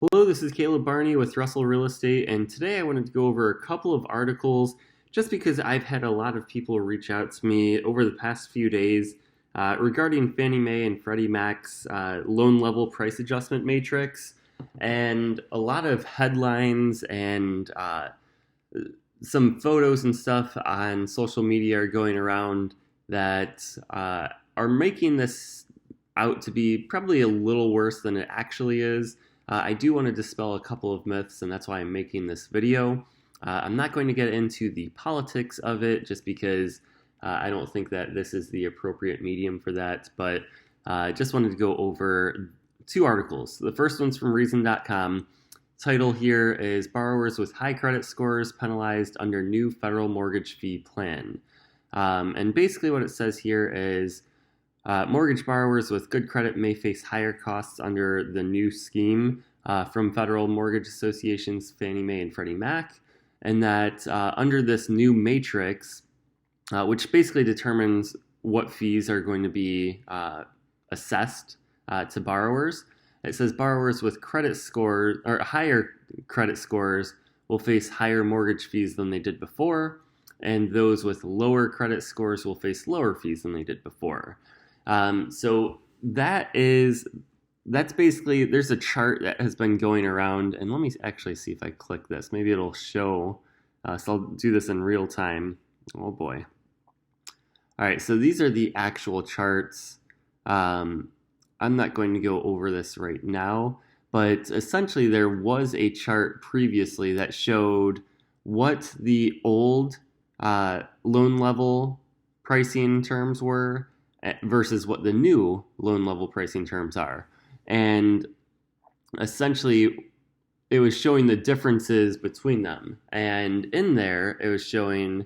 Hello, this is Barney with Russell Real Estate, and today I wanted to go over a couple of articles just because I've had a lot of people reach out to me over the past few days regarding Fannie Mae and Freddie Mac's loan level price adjustment matrix, and a lot of headlines and some photos and stuff on social media are going around that are making this out to be probably a little worse than it actually is. I do want to dispel a couple of myths, and that's why I'm making this video. I'm not going to get into the politics of it just because I don't think that this is the appropriate medium for that, but just wanted to go over two articles. The first one's from Reason.com. Title here is Borrowers with High Credit Scores Penalized Under New Federal Mortgage Fee Plan. And basically what it says here is mortgage borrowers with good credit may face higher costs under the new scheme from federal mortgage associations Fannie Mae and Freddie Mac, and that under this new matrix, which basically determines what fees are going to be assessed to borrowers, it says borrowers with credit scores or higher credit scores will face higher mortgage fees than they did before, and those with lower credit scores will face lower fees than they did before. So that's basically, there's a chart that has been going around, and let me actually see if I click this. Maybe it'll show, so I'll do this in real time. Oh boy. All right, so these are the actual charts. I'm not going to go over this right now, but essentially there was a chart previously that showed what the old loan level pricing terms were versus what the new loan level pricing terms are. And essentially, it was showing the differences between them. And in there, it was showing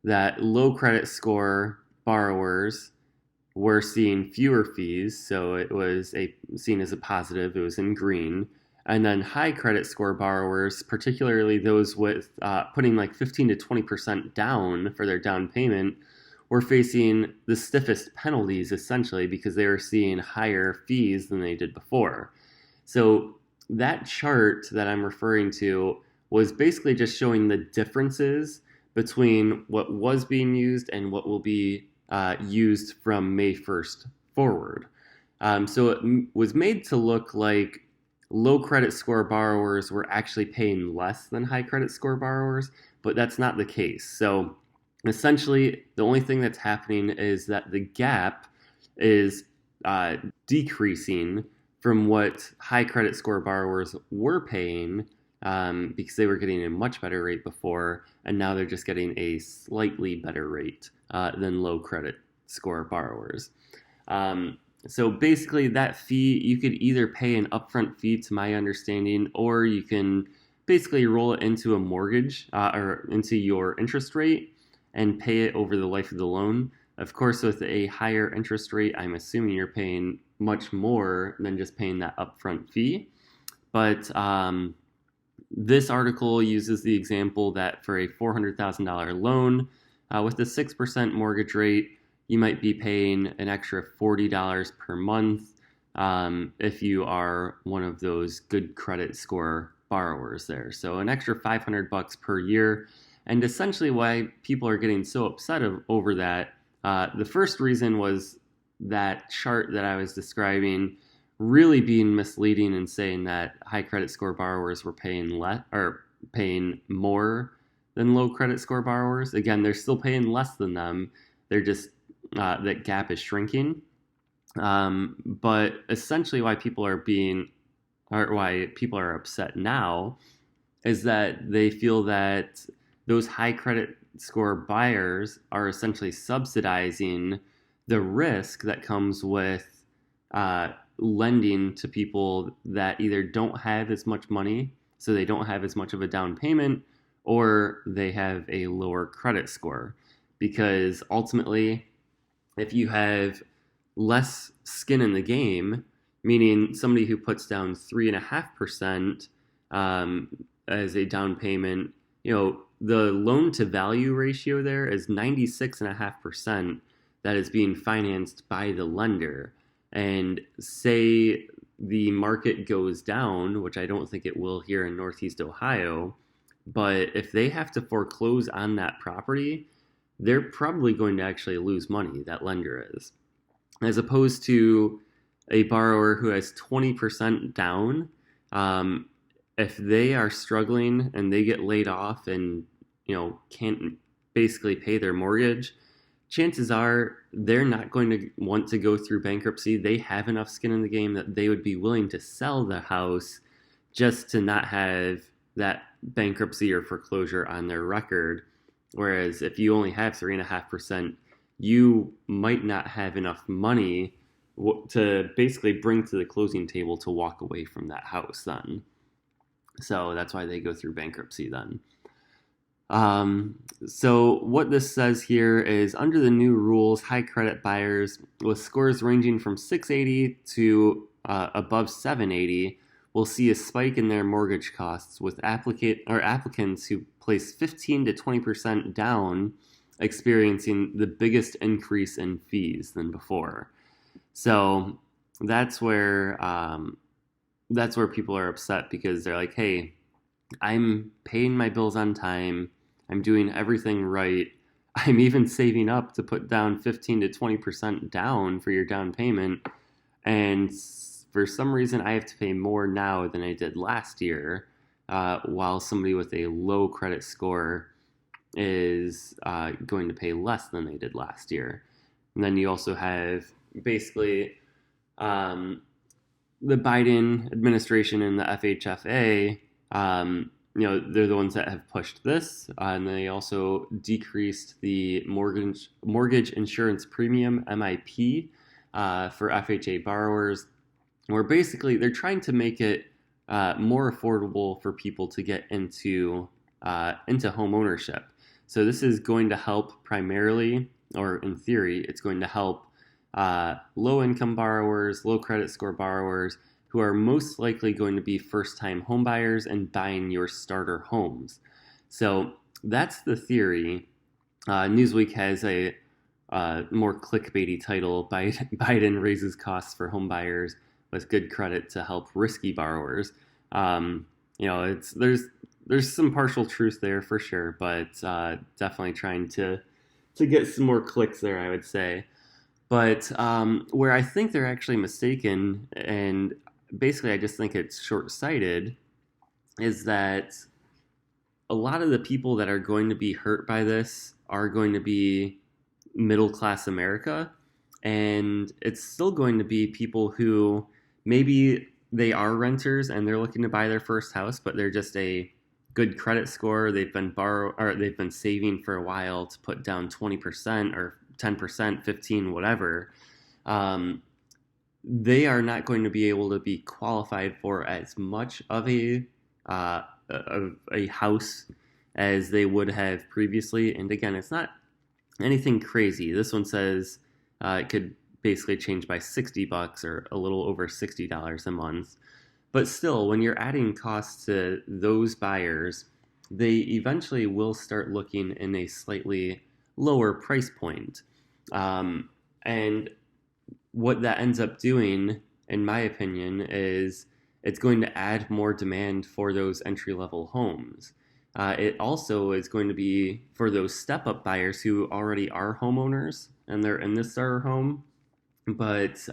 that low credit score borrowers were seeing fewer fees. So it was seen as a positive. It was in green. And then high credit score borrowers, particularly those with putting like 15 to 20% down for their down payment, were facing the stiffest penalties essentially because they were seeing higher fees than they did before. So that chart that I'm referring to was basically just showing the differences between what was being used and what will be used from May 1st forward. So it was made to look like low credit score borrowers were actually paying less than high credit score borrowers, but that's not the case. So essentially, the only thing that's happening is that the gap is decreasing from what high credit score borrowers were paying because they were getting a much better rate before, and now they're just getting a slightly better rate than low credit score borrowers. So basically, that fee, you could either pay an upfront fee, to my understanding, or you can basically roll it into a mortgage or into your interest rate and pay it over the life of the loan. Of course, with a higher interest rate, I'm assuming you're paying much more than just paying that upfront fee. But this article uses the example that for a $400,000 loan with a 6% mortgage rate, you might be paying an extra $40 per month if you are one of those good credit score borrowers there. So an extra $500 per year. And essentially why people are getting so upset over that, the first reason was that chart that I was describing really being misleading and saying that high credit score borrowers were paying less or paying more than low credit score borrowers. Again, they're still paying less than them. They're just that gap is shrinking. But essentially why people are upset now is that they feel that those high credit score buyers are essentially subsidizing the risk that comes with lending to people that either don't have as much money, so they don't have as much of a down payment, or they have a lower credit score. Because ultimately, if you have less skin in the game, meaning somebody who puts down 3.5% as a down payment, the loan to value ratio there is 96.5% that is being financed by the lender. And say the market goes down, which I don't think it will here in Northeast Ohio, but if they have to foreclose on that property, they're probably going to actually lose money, that lender is. As opposed to a borrower who has 20% down, um, if they are struggling and they get laid off and can't basically pay their mortgage, chances are they're not going to want to go through bankruptcy. They have enough skin in the game that they would be willing to sell the house just to not have that bankruptcy or foreclosure on their record. Whereas if you only have 3.5%, you might not have enough money to basically bring to the closing table to walk away from that house then. So that's why they go through bankruptcy then. So what this says here is, under the new rules, high credit buyers with scores ranging from 680 to above 780 will see a spike in their mortgage costs, with applicants who place 15 to 20% down experiencing the biggest increase in fees than before. So that's where people are upset, because they're like, hey, I'm paying my bills on time. I'm doing everything right. I'm even saving up to put down 15 to 20% down for your down payment. And for some reason, I have to pay more now than I did last year, while somebody with a low credit score is going to pay less than they did last year. And then you also have basically the Biden administration and the FHFA. They're the ones that have pushed this, and they also decreased the mortgage insurance premium (MIP) for FHA borrowers, where basically they're trying to make it more affordable for people to get into home ownership. So this is going to help primarily, or in theory, it's going to help low-income borrowers, low credit score borrowers, who are most likely going to be first-time homebuyers and buying your starter homes. So that's the theory. Newsweek has a more clickbaity title: Biden raises costs for homebuyers with good credit to help risky borrowers. There's some partial truth there for sure, but definitely trying to get some more clicks there, I would say. But where I think they're actually mistaken, and basically I just think it's short-sighted, is that a lot of the people that are going to be hurt by this are going to be middle-class America, and it's still going to be people who maybe they are renters and they're looking to buy their first house, but they're just a good credit score. They've been saving for a while to put down 20% or 10%, 15, whatever. They are not going to be able to be qualified for as much of a house as they would have previously. And again, it's not anything crazy. This one says it could basically change by $60 or a little over $60 a month. But still, when you're adding costs to those buyers, they eventually will start looking in a slightly lower price point. And what that ends up doing, in my opinion, is it's going to add more demand for those entry-level homes. It also is going to be for those step-up buyers who already are homeowners and they're in this starter home, but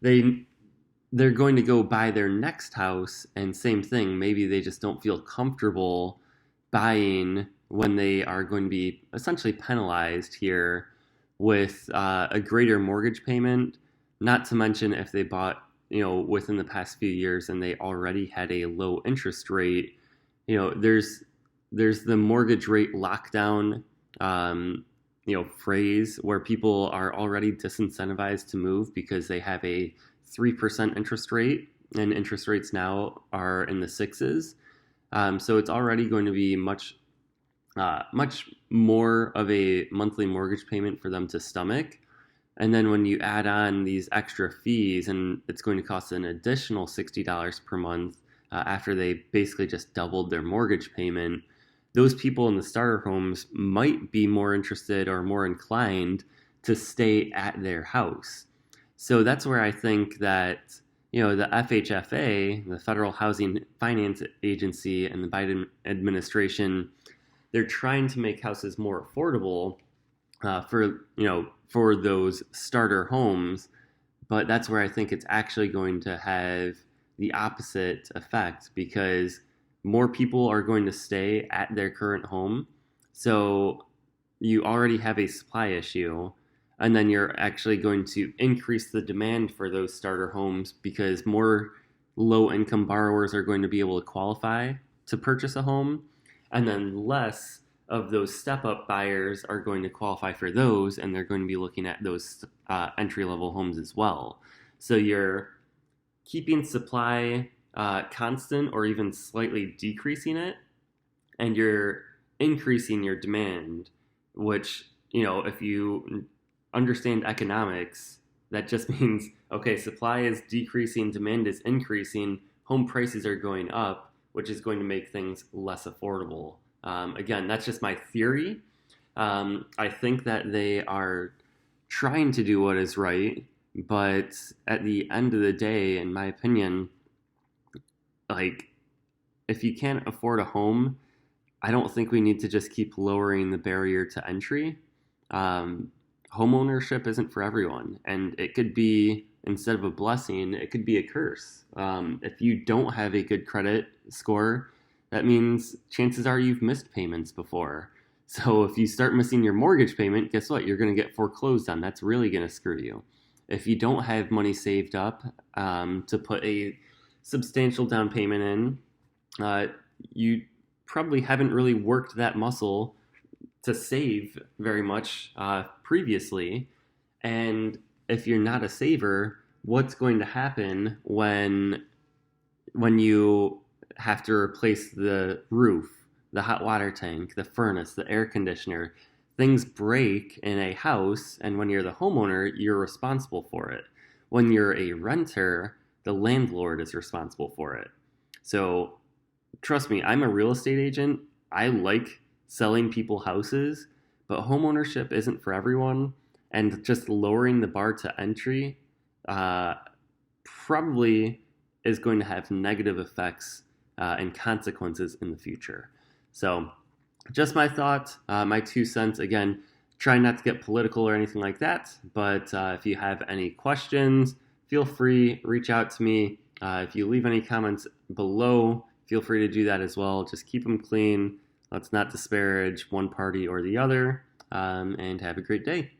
they're going to go buy their next house, and same thing, maybe they just don't feel comfortable buying when they are going to be essentially penalized here with a greater mortgage payment, not to mention if they bought within the past few years and they already had a low interest rate. There's the mortgage rate lockdown phrase, where people are already disincentivized to move because they have a 3% interest rate, and interest rates now are in the sixes. So it's already going to be much more of a monthly mortgage payment for them to stomach. And then when you add on these extra fees, and it's going to cost an additional $60 per month after they basically just doubled their mortgage payment, those people in the starter homes might be more interested or more inclined to stay at their house. So that's where I think that the FHFA, the Federal Housing Finance Agency, and the Biden administration, they're trying to make houses more affordable for those starter homes. But that's where I think it's actually going to have the opposite effect, because more people are going to stay at their current home. So you already have a supply issue, and then you're actually going to increase the demand for those starter homes because more low income borrowers are going to be able to qualify to purchase a home, and then less of those step up buyers are going to qualify for those, and they're going to be looking at those entry level homes as well. So you're keeping supply constant or even slightly decreasing it, and you're increasing your demand, which, if you understand economics, that just means, okay, supply is decreasing, demand is increasing, home prices are going up, which is going to make things less affordable. Again, that's just my theory. I think that they are trying to do what is right, but at the end of the day, in my opinion, like, if you can't afford a home, I don't think we need to just keep lowering the barrier to entry. Home ownership isn't for everyone, and it could be, instead of a blessing, it could be a curse. If you don't have a good credit score, that means chances are you've missed payments before. So if you start missing your mortgage payment, guess what? You're going to get foreclosed on. That's really going to screw you. If you don't have money saved up to put a substantial down payment in, you probably haven't really worked that muscle to save very much previously. And if you're not a saver, what's going to happen when you have to replace the roof, the hot water tank, the furnace, the air conditioner? Things break in a house, and when you're the homeowner, you're responsible for it. When you're a renter, the landlord is responsible for it. So trust me, I'm a real estate agent. I like selling people houses, but homeownership isn't for everyone, and just lowering the bar to entry probably is going to have negative effects and consequences in the future. So just my thought, my 2 cents. Again, try not to get political or anything like that, but if you have any questions, feel free, reach out to me. If you leave any comments below, feel free to do that as well. Just keep them clean. Let's not disparage one party or the other, and have a great day.